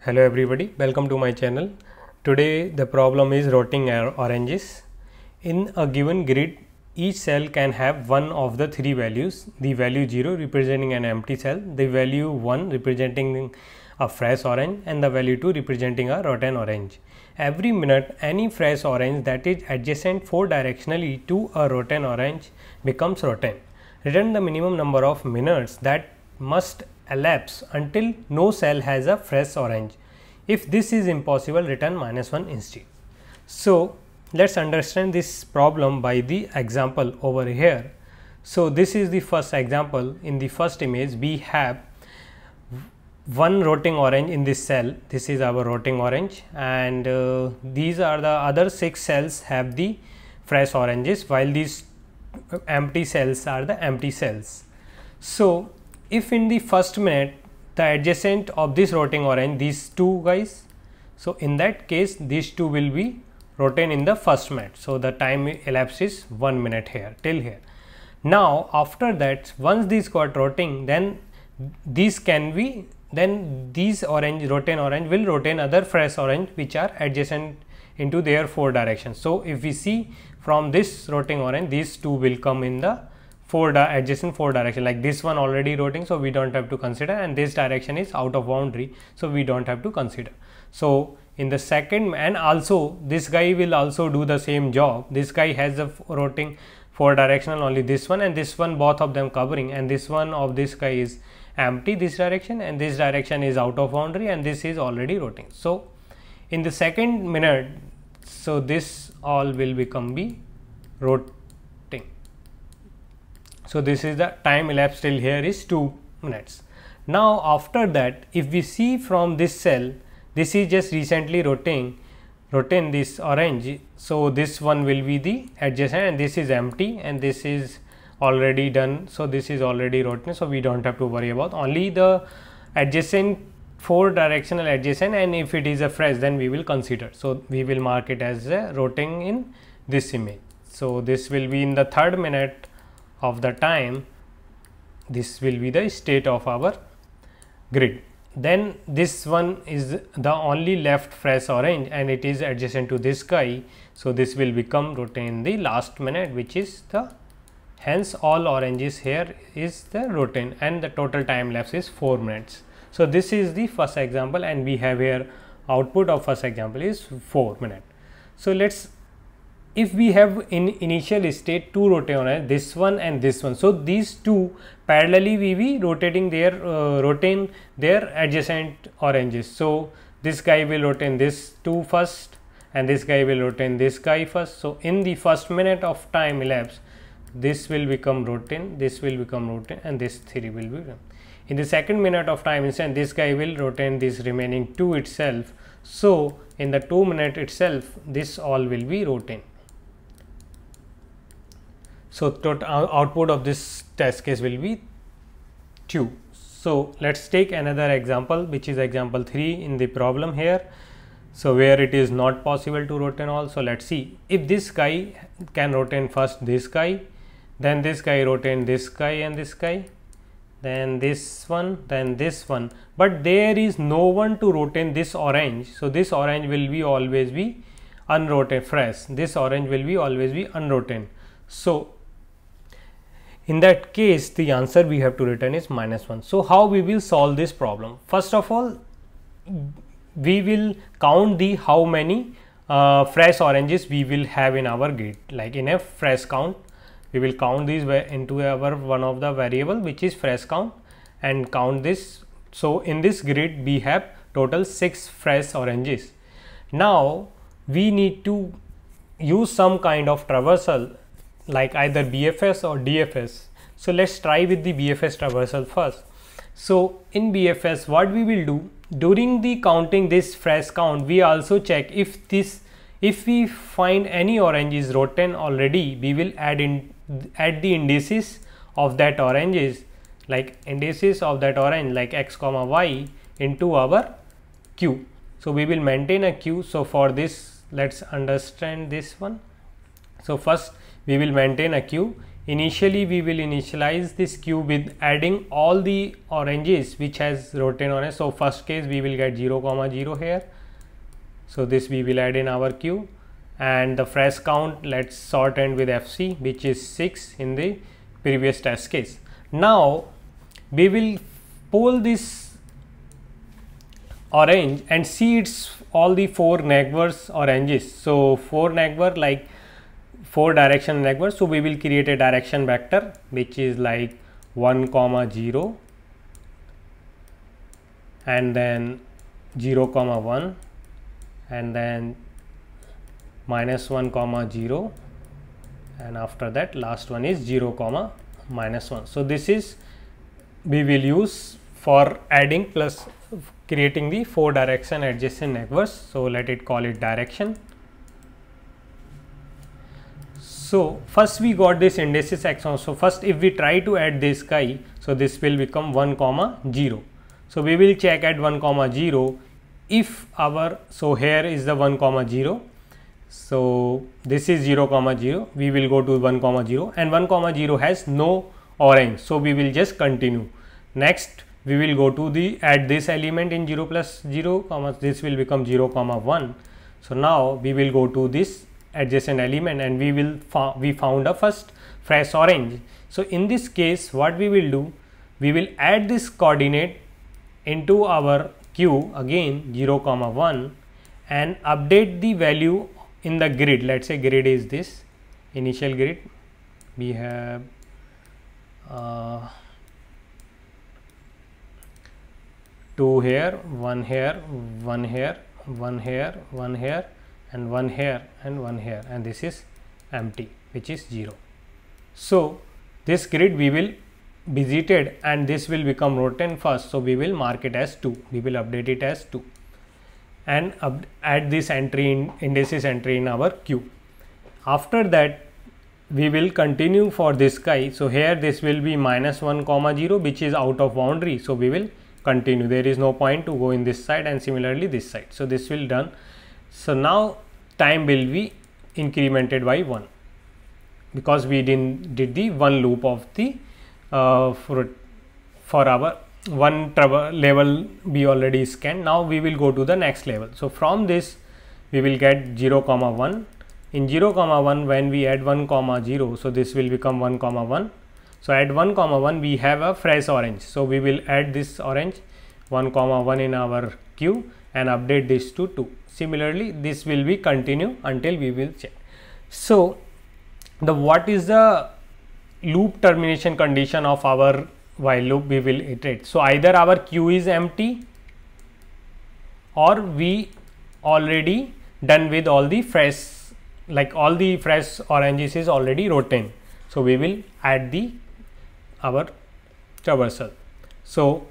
Hello everybody, welcome to my channel. Today the problem is rotating oranges. In a given grid, each cell can have one of the three values: the value 0 representing an empty cell, the value 1 representing a fresh orange, and the value 2 representing a rotten orange. Every minute, any fresh orange that is adjacent 4 directionally to a rotten orange becomes rotten. Return the minimum number of minutes that must elapse until no cell has a fresh orange. If this is impossible, return -1 instead. So, let us understand this problem by the example over here. So, this is the first example. In the first image, we have one rotating orange in this cell. This is our rotating orange, and these are the other 6 cells have the fresh oranges, while these empty cells are the empty cells. So, if in the first minute the adjacent of this rotating orange, these two guys, so in that case these two will be rotating in the first minute. So, the time elapses 1 minute here till here. Now, after that, once these got rotating, then these can be, then these orange rotating orange will rotate other fresh orange which are adjacent into their 4 directions. So, if we see from this rotating orange, these two will come in the adjacent 4 direction, like this one already rotating, so we don't have to consider, and this direction is out of boundary, so we don't have to consider. So, in the second, and also this guy will also do the same job. This guy has a rotating 4 directional, only this one and this one, both of them covering, and this one of this guy is empty this direction, and this direction is out of boundary, and this is already rotating. So, in the second minute, so this all will become be rotating. So, this is the time elapsed till here is 2 minutes. Now, after that, if we see from this cell, this is just recently rotating this orange. So, this one will be the adjacent, and this is empty, and this is already done. So, this is already rotating. So, we don't have to worry about only the adjacent 4 directional adjacent, and if it is a fresh, then we will consider. So, we will mark it as a rotating in this image. So, this will be in the third minute of the time. This will be the state of our grid. Then this one is the only left fresh orange, and it is adjacent to this guy. So, this will become rotating in the last minute, which is the, hence all oranges here is the rotating, and the total time lapse is 4 minutes. So, this is the first example, and we have here output of first example is 4 minutes. So, let's, if we have in initial state 2 rotating orange, this one and this one, so these two parallelly we be rotating their adjacent oranges. So, this guy will rotate this 2 first, and this guy will rotate this guy first. So, in the first minute of time elapsed, this will become rotating, this will become rotating, and this 3 will be. In the second minute of time instant, this guy will rotate this remaining 2 itself. So, in the 2 minute itself, this all will be rotating. So, total output of this test case will be 2. So, let us take another example, which is example 3 in the problem here. So, where it is not possible to rotate all. So, let us see if this guy can rotate first this guy, then this guy rotate this guy and this guy, then this one, then this one, but there is no one to rotate this orange. So, this orange will be always be unrotated fresh, this orange will be always be unrotated. So, in that case, the answer we have to return is -1. So, how we will solve this problem? First of all, we will count the how many fresh oranges we will have in our grid. Like in a fresh count, we will count these into our one of the variable, which is fresh count, and count this. So, in this grid we have total 6 fresh oranges. Now, we need to use some kind of traversal, like either BFS or DFS. So, let us try with the BFS traversal first. So, in BFS, what we will do, during the counting this fresh count, we also check if we find any orange is rotating already, we will add the indices of that oranges, like indices of that orange like x comma y into our queue. So, we will maintain a queue. So, for this, let us understand this one. So, first we will maintain a queue. initially we will initialize this queue with adding all the oranges which has rotated orange. So first case we will get 0, 0 here. So this we will add in our queue, and the fresh count, let's sort end with FC, which is 6 in the previous test case. Now we will poll this orange and see its all the 4 neighbors oranges. So 4 neighbor, like 4 direction neighbors. So we will create a direction vector which is like 1, 0 and then 0, 1 and then -1, 0, and after that last one is 0, -1. So this is we will use for adding plus creating the 4 direction adjacent neighbors. So let it call it direction. So first we got this indices x1. So first if we try to add this guy, so this will become 1, 0. So we will check at 1, 0 if our, so here is the 1, 0. So this is 0, 0. We will go to 1, 0 and 1, 0 has no orange. So we will just continue. Next we will go to the add this element in 0 plus 0, this will become 0, 1. So now we will go to this adjacent element and we found a first fresh orange. So in this case what we will do, we will add this coordinate into our queue again 0, 1 and update the value in the grid. Let's say grid is this initial grid. We have 2 here, 1 here, 1 here, 1 here, 1 here and 1 here and 1 here, and this is empty which is 0. So this grid we will visited and this will become roten first. So we will mark it as 2. We will update it as 2 and add this entry in indices entry in our queue. After that we will continue for this guy. So here this will be -1, 0 which is out of boundary. So we will continue. There is no point to go in this side and similarly this side. So this will done. So now time will be incremented by 1 because we did the one loop of the for our one level we already scanned. Now we will go to the next level. So from this we will get 0, 1. In 0, 1 when we add 1, 0, so this will become 1, 1. So at 1, 1 we have a fresh orange. So we will add this orange 1, 1 in our queue and update this to 2. Similarly this will be continue until we will check. So the what is the loop termination condition of our while loop we will iterate. So either our queue is empty or we already done with all the fresh, like all the fresh oranges is already roten. So we will add the our traversal. So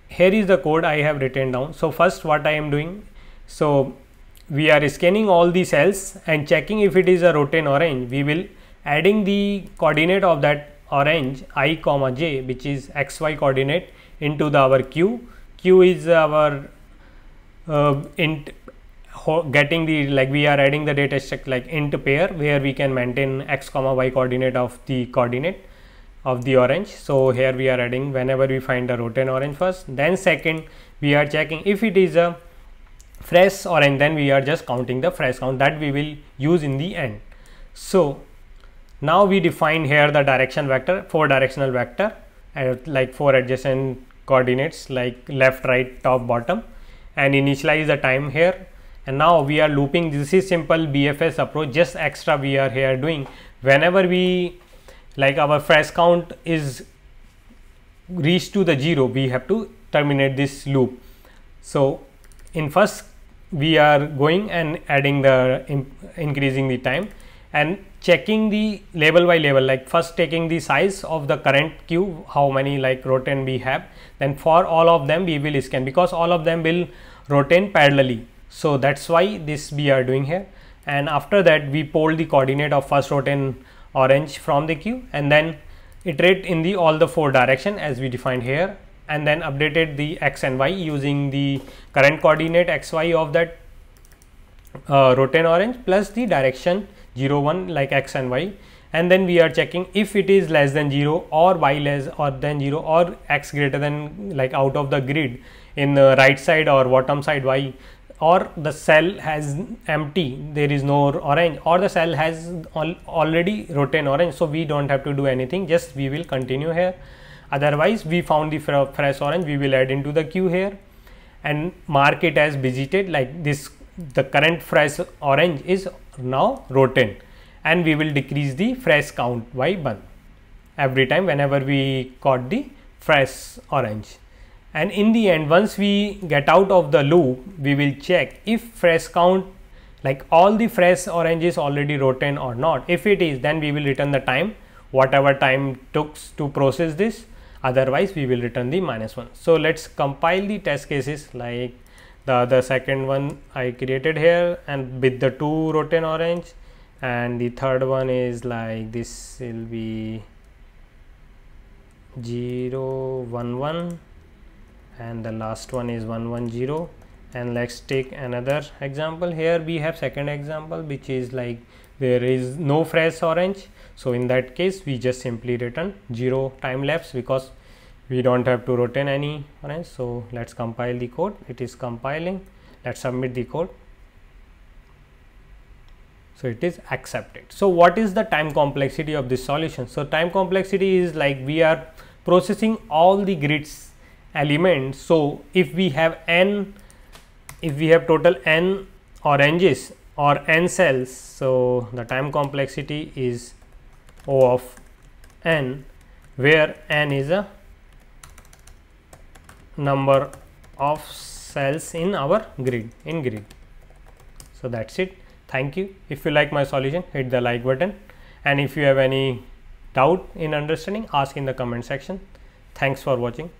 here is the code I have written down. So first what I am doing, so we are scanning all the cells and checking if it is a roten orange. We will adding the coordinate of that orange I, j, which is xy coordinate into our queue. Q is our int getting the, like we are adding the data structure like int pair where we can maintain x, y coordinate of the coordinate of the orange. So here we are adding whenever we find a roten orange first, then second we are checking if it is a fresh orange, then we are just counting the fresh count that we will use in the end. So now we define here the direction vector, 4 directional vector like 4 adjacent coordinates like left, right, top, bottom, and initialize the time here. And now we are looping. This is simple BFS approach, just extra we are here doing. Whenever we like our fresh count is reached to the 0, we have to terminate this loop. So in first we are going and adding the increasing the time and checking the level by level, like first taking the size of the current queue, how many like roten we have, then for all of them we will scan because all of them will roten parallelly. So that's why this we are doing here. And after that we poll the coordinate of first roten orange from the queue and then iterate in the all the 4 direction as we defined here, and then updated the x and y using the current coordinate xy of that roten orange plus the direction 0, 1 like x and y, and then we are checking if it is less than 0 or y less or than 0 or x greater than, like out of the grid in the right side or bottom side y, or the cell has empty, there is no orange, or the cell has already written orange, so we don't have to do anything, just we will continue here. Otherwise we found the fresh orange, we will add into the queue here and mark it as visited, like this, the current fresh orange is now rotten, and we will decrease the fresh count by 1 every time whenever we caught the fresh orange. And in the end, once we get out of the loop, we will check if fresh count, like all the fresh orange is already rotten or not. If it is, then we will return the time, whatever time took to process this. Otherwise we will return the -1. So let's compile the test cases, like the second one I created here and with the 2 rotten orange, and the third one is like this will be 0 1 1, and the last one is 1 1 0. And let's take another example. Here we have second example, which is like there is no fresh orange, so in that case we just simply return 0 time lapse because we don't have to rotate any orange. So let's compile the code, it is compiling, let's submit the code. So it is accepted. So what is the time complexity of this solution? So time complexity is like we are processing all the grids elements. So if we have total n oranges or n cells, so the time complexity is O of n, where n is a number of cells in our grid, So that's it. Thank you. If you like my solution, hit the like button, and if you have any doubt in understanding, ask in the comment section. Thanks for watching.